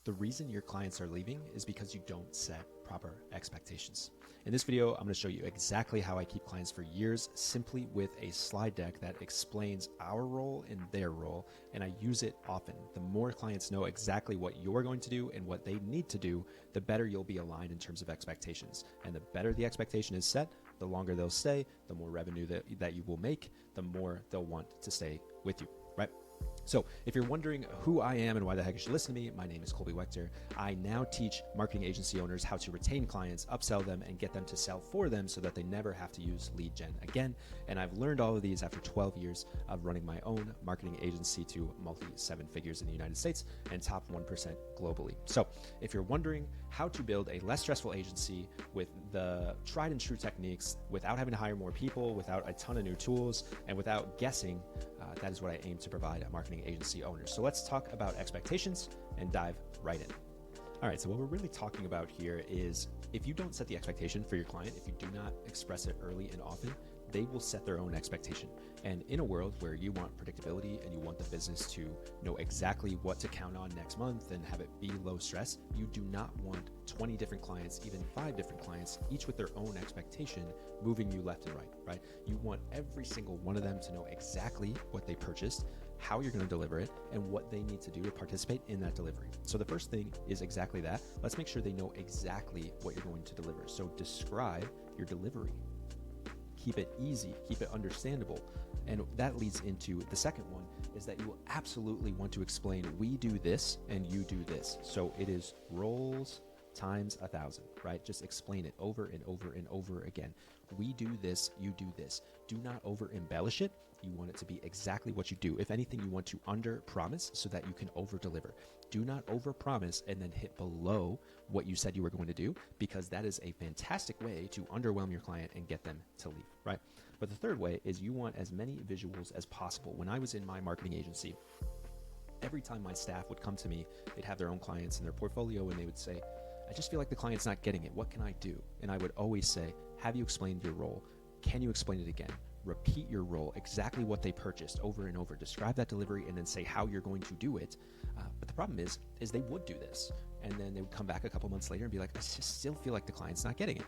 The reason your clients are leaving is because you don't set proper expectations. In this video, I'm going to show you exactly how I keep clients for years simply with a slide deck that explains our role and their role, and I use it often. The more clients know exactly what you're going to do and what they need to do, the better you'll be aligned in terms of expectations. And the better the expectation is set, the longer they'll stay, the more revenue that you will make, the more they'll want to stay with you, right? So if you're wondering who I am and why the heck you should listen to me, my name is Colby Wechter. I now teach marketing agency owners how to retain clients, upsell them, and get them to sell for them so that they never have to use lead gen again. And I've learned all of these after 12 years of running my own marketing agency to multi-seven figures in the United States and top 1% globally. So if you're wondering how to build a less stressful agency with the tried and true techniques without having to hire more people, without a ton of new tools, and without guessing, that is what I aim to provide marketing agency owners. So let's talk about expectations and dive right in. All right, so what we're really talking about here is if you don't set the expectation for your client, if you do not express it early and often, they will set their own expectation. And in a world where you want predictability and you want the business to know exactly what to count on next month and have it be low stress, you do not want 20 different clients, even 5 different clients, each with their own expectation, moving you left and right? You want every single one of them to know exactly what they purchased, how you're going to deliver it, and what they need to do to participate in that delivery. So the first thing is exactly that. Let's make sure they know exactly what you're going to deliver. So describe your delivery. Keep it easy, keep it understandable. And that leads into the second one, is that you will absolutely want to explain, we do this and you do this. So it is roles times 1,000, right? Just explain it over and over and over again. We do this, you do this. Do not over embellish it. You want it to be exactly what you do. If anything, you want to under promise so that you can over deliver. Do not over promise and then hit below what you said you were going to do, because that is a fantastic way to underwhelm your client and get them to leave, right? But the third way is you want as many visuals as possible. When I was in my marketing agency, every time my staff would come to me, they'd have their own clients in their portfolio and they would say, I just feel like the client's not getting it. What can I do? And I would always say, have you explained your role? Can you explain it again? Repeat your role, exactly what they purchased over and over. Describe that delivery and then say how you're going to do it. But the problem is they would do this. And then they would come back a couple months later and be like, I just still feel like the client's not getting it.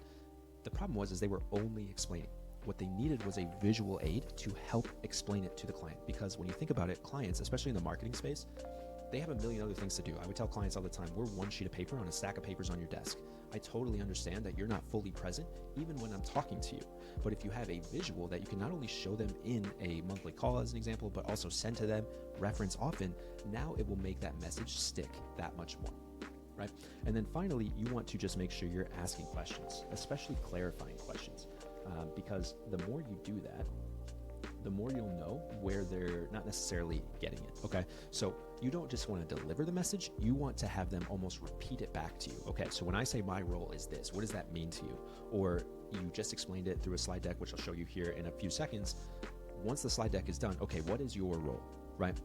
The problem was they were only explaining. What they needed was a visual aid to help explain it to the client. Because when you think about it, clients, especially in the marketing space, they have a million other things to do. I would tell clients all the time, we're one sheet of paper on a stack of papers on your desk. I totally understand that you're not fully present even when I'm talking to you. But if you have a visual that you can not only show them in a monthly call as an example, but also send to them, reference often, now it will make that message stick that much more, right? And then finally, you want to just make sure you're asking questions, especially clarifying questions, because the more you do that, the more you'll know where they're not necessarily getting it, okay? So you don't just want to deliver the message, you want to have them almost repeat it back to you. Okay, so when I say my role is this, what does that mean to you? Or you just explained it through a slide deck, which I'll show you here in a few seconds. Once the slide deck is done, okay, what is your role, right?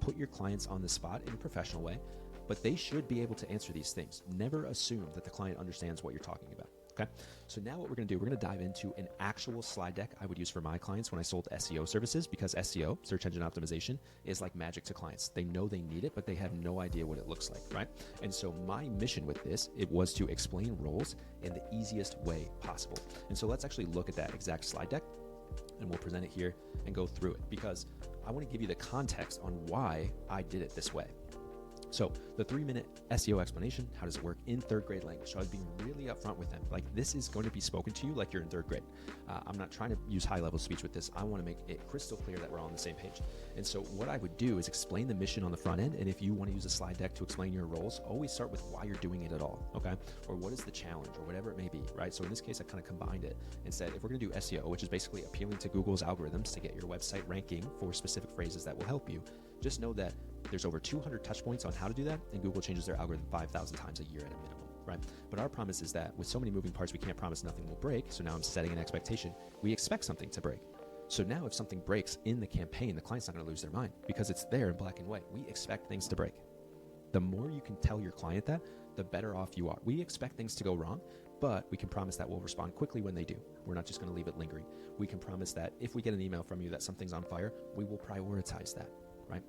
Put your clients on the spot in a professional way, but they should be able to answer these things. Never assume that the client understands what you're talking about. Okay, so now what we're going to do, we're going to dive into an actual slide deck I would use for my clients when I sold SEO services, because SEO, search engine optimization, is like magic to clients. They know they need it, but they have no idea what it looks like, right? And so my mission with this, it was to explain roles in the easiest way possible. And so let's actually look at that exact slide deck and we'll present it here and go through it, because I want to give you the context on why I did it this way. So the 3-minute SEO explanation, how does it work in 3rd grade language? So I was being really upfront with them. Like, this is going to be spoken to you like you're in 3rd grade. I'm not trying to use high level speech with this. I want to make it crystal clear that we're all on the same page. And so what I would do is explain the mission on the front end. And if you want to use a slide deck to explain your roles, always start with why you're doing it at all, okay? Or what is the challenge or whatever it may be, right? So in this case, I kind of combined it and said, if we're going to do SEO, which is basically appealing to Google's algorithms to get your website ranking for specific phrases that will help you, just know that there's over 200 touch points on how to do that, and Google changes their algorithm 5,000 times a year at a minimum, right? But our promise is that with so many moving parts, we can't promise nothing will break. So now I'm setting an expectation. We expect something to break. So now if something breaks in the campaign, the client's not going to lose their mind because it's there in black and white. We expect things to break. The more you can tell your client that, the better off you are. We expect things to go wrong, but we can promise that we'll respond quickly when they do. We're not just going to leave it lingering. We can promise that if we get an email from you that something's on fire, we will prioritize that, right?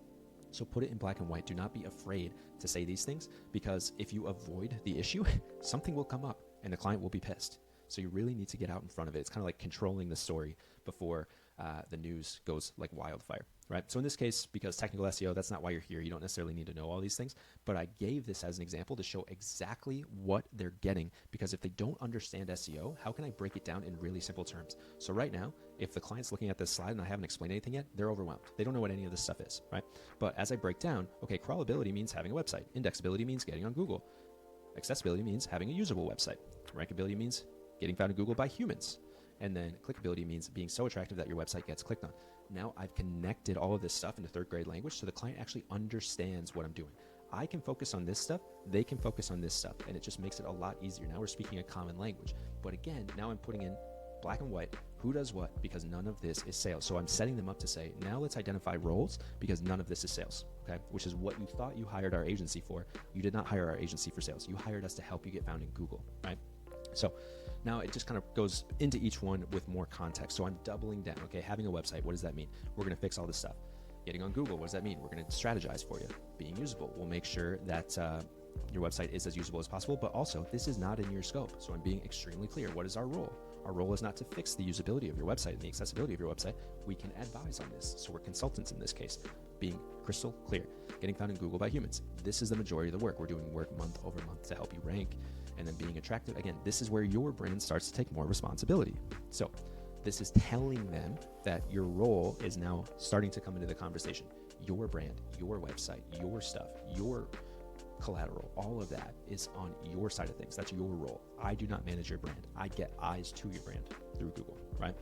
So put it in black and white. Do not be afraid to say these things, because if you avoid the issue, something will come up and the client will be pissed. So you really need to get out in front of it. It's kind of like controlling the story before the news goes like wildfire, right? So in this case, because technical SEO, that's not why you're here. You don't necessarily need to know all these things, but I gave this as an example to show exactly what they're getting, because if they don't understand SEO, how can I break it down in really simple terms? So right now, if the client's looking at this slide and I haven't explained anything yet, they're overwhelmed. They don't know what any of this stuff is, right? But as I break down, okay, crawlability means having a website. Indexability means getting on Google. Accessibility means having a usable website. Rankability means getting found in Google by humans. And then clickability means being so attractive that your website gets clicked on. Now I've connected all of this stuff into third grade language so the client actually understands what I'm doing. I can focus on this stuff, they can focus on this stuff, and it just makes it a lot easier. Now we're speaking a common language. But again, now I'm putting in black and white, who does what, because none of this is sales. So I'm setting them up to say, now let's identify roles, because none of this is sales, okay? Which is what you thought you hired our agency for. You did not hire our agency for sales. You hired us to help you get found in Google, right? So now it just kind of goes into each one with more context. So I'm doubling down. Okay, having a website, what does that mean? We're going to fix all this stuff. Getting on Google, what does that mean? We're going to strategize for you. Being usable, we'll make sure that your website is as usable as possible, but also this is not in your scope. So I'm being extremely clear. What is our role? Our role is not to fix the usability of your website and the accessibility of your website. We can advise on this. So we're consultants in this case. Being crystal clear. Getting found in Google by humans. This is the majority of the work. We're doing work month over month to help you rank. And then being attractive, again, this is where your brand starts to take more responsibility. So this is telling them that your role is now starting to come into the conversation. Your brand, your website, your stuff, your collateral, all of that is on your side of things. That's your role. I do not manage your brand. I get eyes to your brand through Google, right?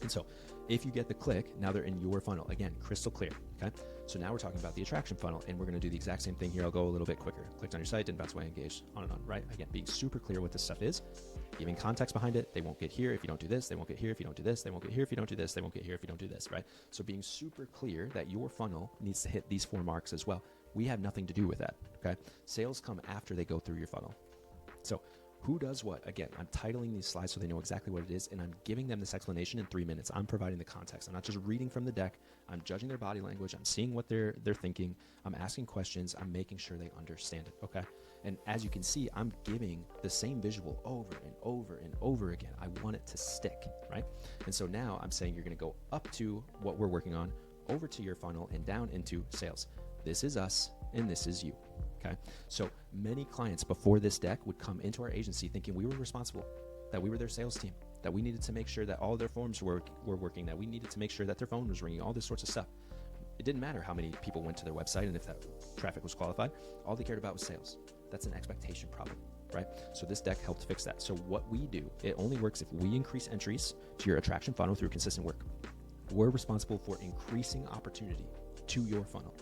And so if you get the click, now they're in your funnel. Again, crystal clear, okay? So now we're talking about the attraction funnel, and we're going to do the exact same thing here. I'll go a little bit quicker. Clicked on your site, didn't bounce away, engaged, on and on, right? Again, being super clear what this stuff is, giving context behind it. They won't get here if you don't do this. They won't get here if you don't do this. They won't get here if you don't do this. They won't get here if you don't do this, right? So being super clear that your funnel needs to hit these 4 marks as well. We have nothing to do with that, okay? Sales come after they go through your funnel. So who does what? Again, I'm titling these slides so they know exactly what it is, and I'm giving them this explanation in 3 minutes. I'm providing the context. I'm not just reading from the deck. I'm judging their body language. I'm seeing what they're thinking. I'm asking questions. I'm making sure they understand it, okay? And as you can see, I'm giving the same visual over and over and over again. I want it to stick, right? And so now I'm saying you're going to go up to what we're working on, over to your funnel, and down into sales. This is us, and this is you. Okay, so many clients before this deck would come into our agency thinking we were responsible, that we were their sales team, that we needed to make sure that all their forms were working, that we needed to make sure that their phone was ringing, all this sorts of stuff. It didn't matter how many people went to their website and if that traffic was qualified. All they cared about was sales. That's an expectation problem, right? So this deck helped fix that. So what we do, it only works if we increase entries to your attraction funnel through consistent work. We're responsible for increasing opportunity to your funnel.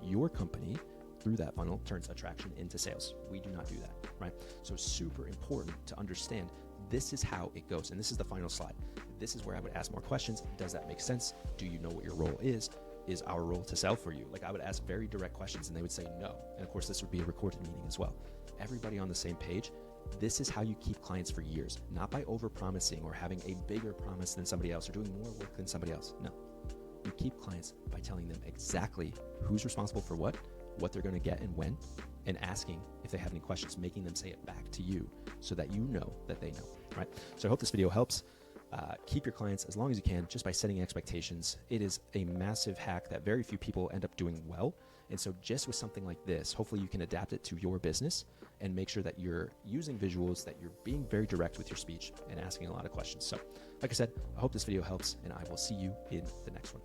Your company, through that funnel, turns attraction into sales. We do not do that, right? So super important to understand this is how it goes. And this is the final slide. This is where I would ask more questions. Does that make sense? Do you know what your role is? Is our role to sell for you? Like, I would ask very direct questions and they would say no. And of course, this would be a recorded meeting as well. Everybody on the same page. This is how you keep clients for years, not by over-promising or having a bigger promise than somebody else or doing more work than somebody else. No. You keep clients by telling them exactly who's responsible for what they're going to get and when, and asking if they have any questions, making them say it back to you so that you know that they know, right? So I hope this video helps. Keep your clients as long as you can just by setting expectations. It is a massive hack that very few people end up doing well. And so just with something like this, hopefully you can adapt it to your business and make sure that you're using visuals, that you're being very direct with your speech and asking a lot of questions. So like I said, I hope this video helps, and I will see you in the next one.